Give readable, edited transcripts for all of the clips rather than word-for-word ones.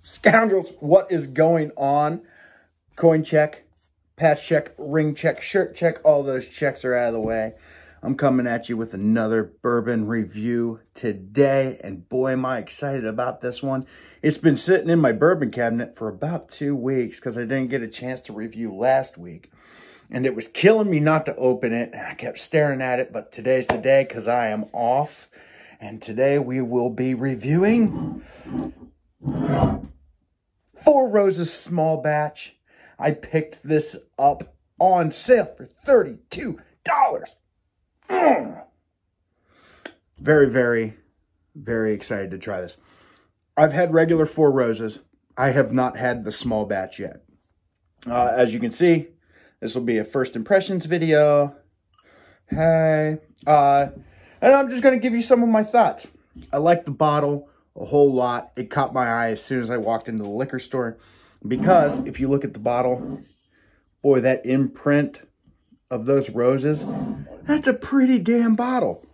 Scoundrels, what is going on? Coin check, patch check, ring check, shirt check, all those checks are out of the way. I'm coming at you with another bourbon review today, and boy, am I excited about this one. It's been sitting in my bourbon cabinet for about 2 weeks because I didn't get a chance to review last week. And it was killing me not to open it, and I kept staring at it, but today's the day because I am off. And today we will be reviewing Four Roses Small Batch. I picked this up on sale for $32. Very, very, very excited to try this. I've had regular Four Roses. I have not had the small batch yet. As you can see, this will be a first impressions video. Hey. And I'm just going to give you some of my thoughts. I like the bottle a whole lot. It caught my eye as soon as I walked into the liquor store. Because if you look at the bottle, boy, that imprint of those roses, that's a pretty damn bottle.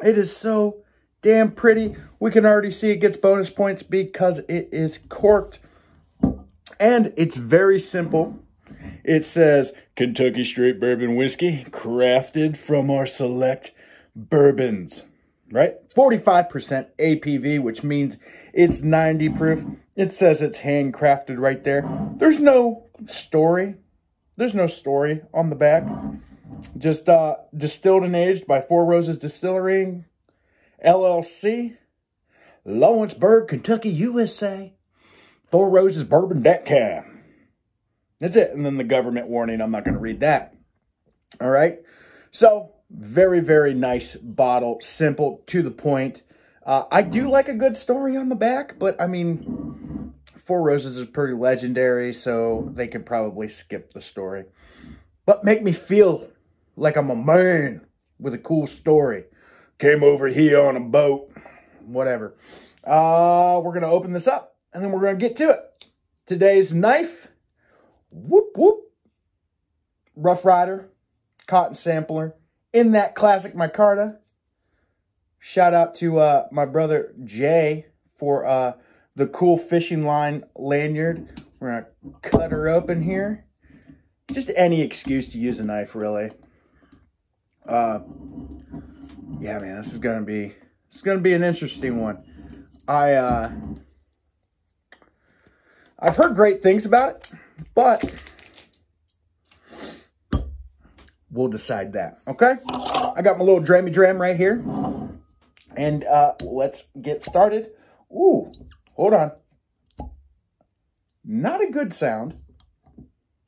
It is so damn pretty. We can already see it gets bonus points because it is corked. And it's very simple. It says, Kentucky Straight Bourbon Whiskey, crafted from our select bourbons. Right? 45% APV, which means it's 90 proof. It says it's handcrafted right there. There's no story. There's no story on the back. Just distilled and aged by Four Roses Distillery, LLC, Lawrenceburg, Kentucky, USA. Four Roses Bourbon.com. That's it. And then the government warning. I'm not going to read that. All right. So, very, very nice bottle. Simple, to the point. I do like a good story on the back, but I mean, Four Roses is pretty legendary, so they could probably skip the story. But make me feel like I'm a man with a cool story. Came over here on a boat. Whatever. We're going to open this up, and then we're going to get to it. Today's knife. Whoop, whoop. Rough Rider. Cotton Sampler. In that classic micarta. Shout out to my brother Jay for the cool fishing line lanyard. We're going to cut her open here. Just any excuse to use a knife, really. Yeah, man, this is gonna be an interesting one. I've heard great things about it, but we'll decide that. Okay, I got my little drammy dram right here, and let's get started. Ooh, hold on. Not a good sound.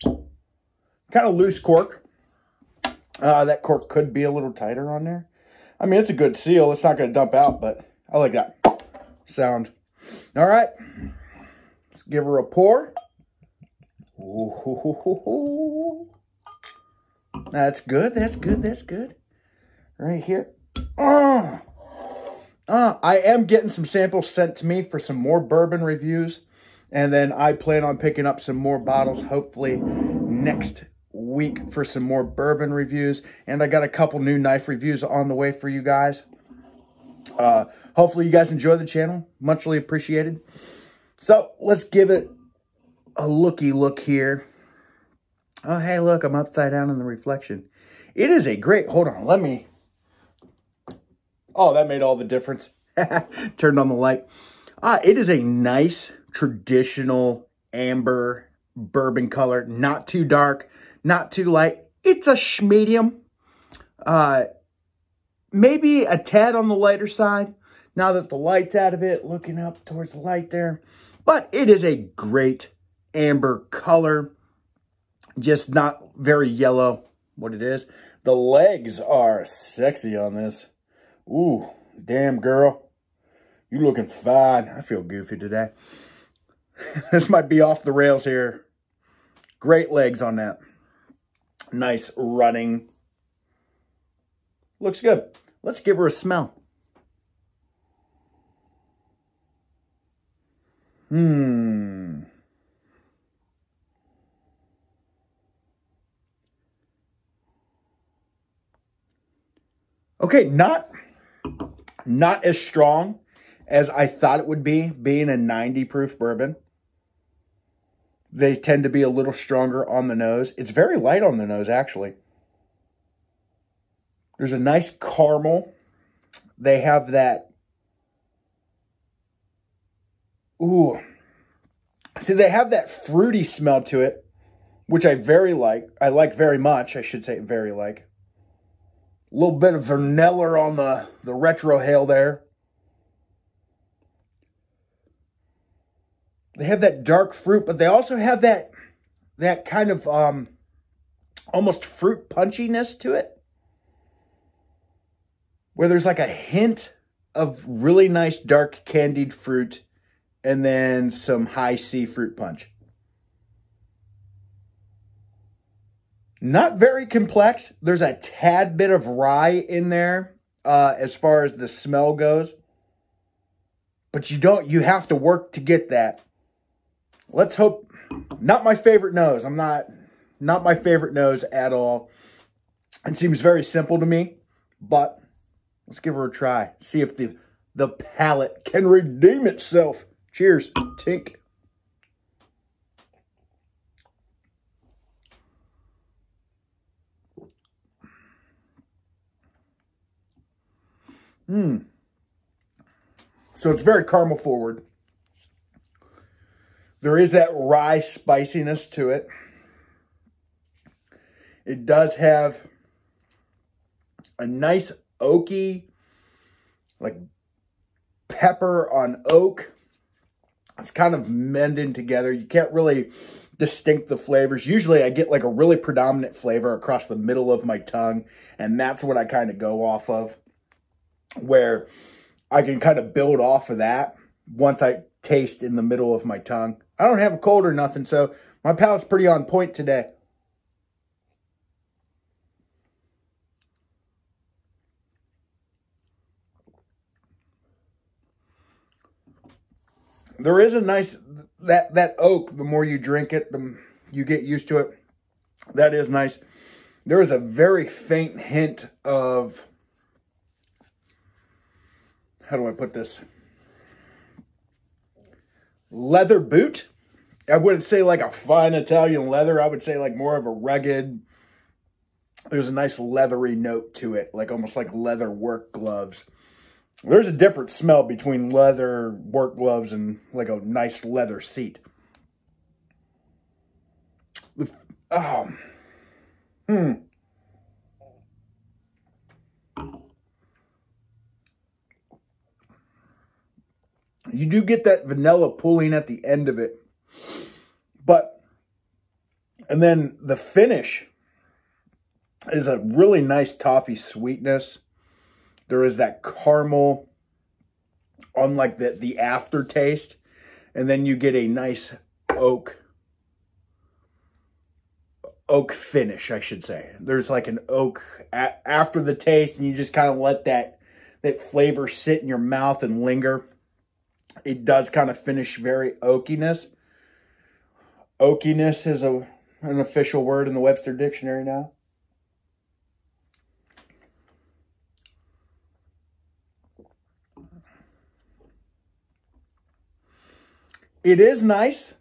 Kind of loose cork. That cork could be a little tighter on there. I mean, it's a good seal. It's not going to dump out, but I like that sound. All right. Let's give her a pour. Ooh. That's good. That's good. That's good. Right here. I am getting some samples sent to me for some more bourbon reviews. And then I plan on picking up some more bottles, hopefully next week, for some more bourbon reviews. And I got a couple new knife reviews on the way for you guys. Hopefully you guys enjoy the channel. Muchly appreciated. So let's give it a looky look here. Oh, hey, look, I'm upside down in the reflection. It is a great, hold on, let me. Oh, that made all the difference. Turned on the light. It is a nice traditional amber bourbon color. Not too dark. Not too light. It's a medium. Maybe a tad on the lighter side. Now that the light's out of it, looking up towards the light there. But it is a great amber color. Just not very yellow, what it is. The legs are sexy on this. Ooh, damn girl. You looking fine. I feel goofy today. This might be off the rails here. Great legs on that. Nice running. Looks good. Let's give her a smell. Okay, not as strong as I thought it would be, being a 90 proof bourbon. They tend to be a little stronger on the nose. It's very light on the nose, actually. There's a nice caramel. They have that... Ooh. See, they have that fruity smell to it, which I very like. I like very much. I should say very like. A little bit of vanilla on the retrohale there. They have that dark fruit, but they also have that kind of almost fruit punchiness to it, where there's like a hint of really nice dark candied fruit and then some high C fruit punch. Not very complex. There's a tad bit of rye in there as far as the smell goes, but you have to work to get that. Let's hope. Not my favorite nose. Not my favorite nose at all. It seems very simple to me, but let's give her a try. See if the palate can redeem itself. Cheers. Tink. So it's very caramel forward. There is that rye spiciness to it. It does have a nice oaky, like pepper on oak. It's kind of mending together. You can't really distinct the flavors. Usually I get like a really predominant flavor across the middle of my tongue, and that's what I kind of go off of, where I can kind of build off of that once I taste in the middle of my tongue. I don't have a cold or nothing, so my palate's pretty on point today. There is a nice, that oak, the more you drink it, you get used to it. That is nice. There is a very faint hint of, how do I put this? Leather boot. I wouldn't say like a fine Italian leather. I would say like more of a rugged. There's a nice leathery note to it, like almost like leather work gloves. There's a different smell between leather work gloves and like a nice leather seat. You do get that vanilla pooling at the end of it. And then the finish is a really nice toffee sweetness. There is that caramel on like the aftertaste. And then you get a nice oak finish, I should say. There's like an oak after the taste, and you just kind of let that flavor sit in your mouth and linger. It does kind of finish very oakiness. Oakiness is an official word in the Webster Dictionary now. It is nice.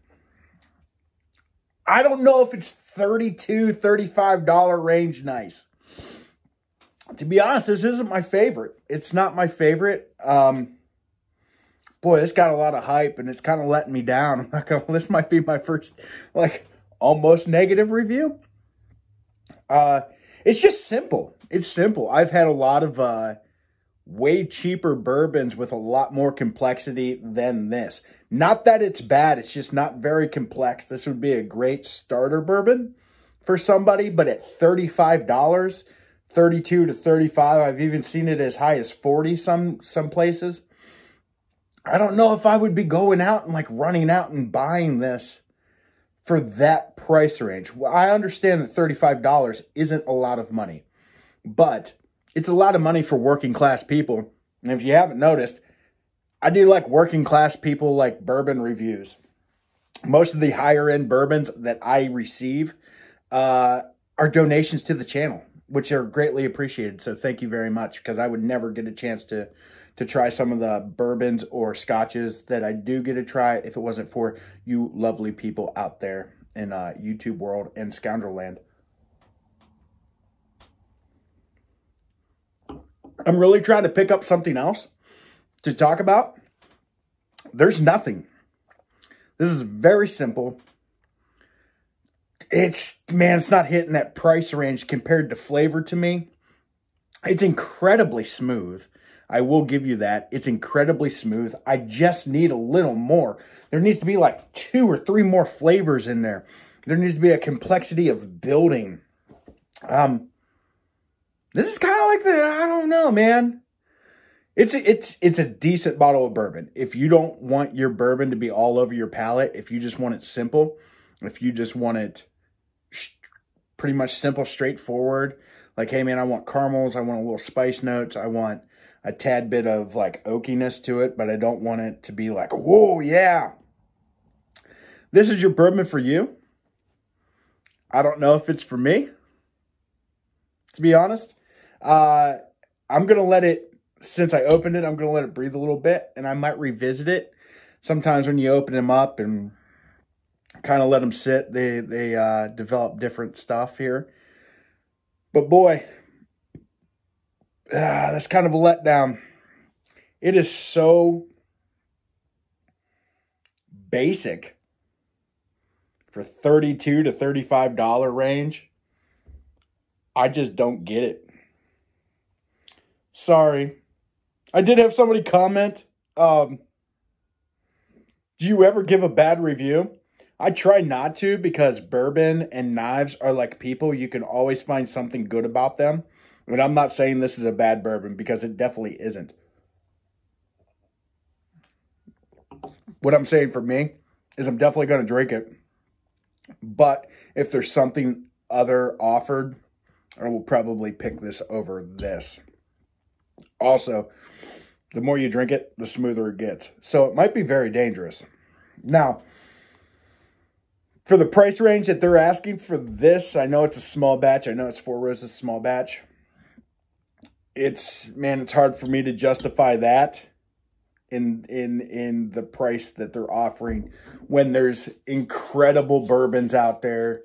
I don't know if it's $32, $35 range nice. To be honest, this isn't my favorite. It's not my favorite. Boy, this got a lot of hype, and it's kind of letting me down. I'm not gonna. This might be my first, like, almost negative review. It's just simple. It's simple. I've had a lot of way cheaper bourbons with a lot more complexity than this. Not that it's bad. It's just not very complex. This would be a great starter bourbon for somebody, but at $35, $32 to $35, I've even seen it as high as $40 some places. I don't know if I would be going out and like running out and buying this for that price range. Well, I understand that $35 isn't a lot of money, but it's a lot of money for working class people. And if you haven't noticed, I do like working class people like bourbon reviews. Most of the higher end bourbons that I receive are donations to the channel, which are greatly appreciated. So thank you very much, because I would never get a chance to to try some of the bourbons or scotches that I do get to try if it wasn't for you lovely people out there in YouTube world and Scoundrelland. I'm really trying to pick up something else to talk about. There's nothing. This is very simple. It's not hitting that price range compared to flavor to me. It's incredibly smooth. I will give you that. It's incredibly smooth. I just need a little more. There needs to be like 2 or 3 more flavors in there. There needs to be a complexity of building. This is kind of like I don't know, man. It's a decent bottle of bourbon. If you don't want your bourbon to be all over your palate, if you just want it simple, if you just want it pretty much simple, straightforward, like, hey, man, I want caramels, I want a little spice notes, I want a tad bit of, like, oakiness to it, but I don't want it to be like, whoa, yeah. This is your bourbon for you. I don't know if it's for me, to be honest. I'm going to let it, since I opened it, I'm going to let it breathe a little bit, and I might revisit it. Sometimes when you open them up and kind of let them sit, they develop different stuff here. But boy, that's kind of a letdown. It is so basic for $32 to $35 range. I just don't get it. Sorry. I did have somebody comment, do you ever give a bad review? I try not to, because bourbon and knives are like people. You can always find something good about them. But I'm not saying this is a bad bourbon, because it definitely isn't. What I'm saying for me is I'm definitely going to drink it. But if there's something other offered, I will probably pick this over this. Also, the more you drink it, the smoother it gets. So it might be very dangerous. Now, for the price range that they're asking for this, I know it's a small batch. I know it's Four Roses small batch. It's hard for me to justify that in the price that they're offering when there's incredible bourbons out there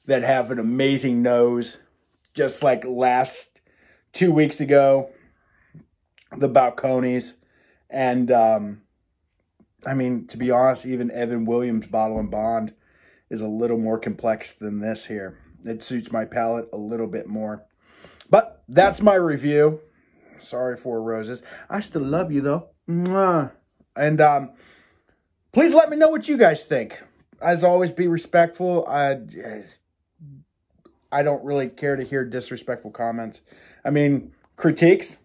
that have an amazing nose. Just like last 2 weeks ago, the Balcones. And, I mean, to be honest, even Evan Williams' Bottle and Bond is a little more complex than this here. It suits my palate a little bit more. But that's my review. Sorry, Four Roses. I still love you, though. Mwah. And please let me know what you guys think. As always, be respectful. I don't really care to hear disrespectful comments. I mean, critiques,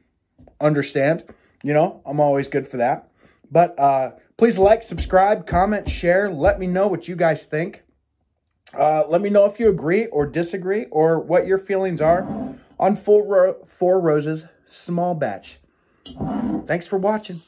understand. You know, I'm always good for that. But please like, subscribe, comment, share. Let me know what you guys think. Let me know if you agree or disagree, or what your feelings are on Four Roses small batch. Thanks for watching.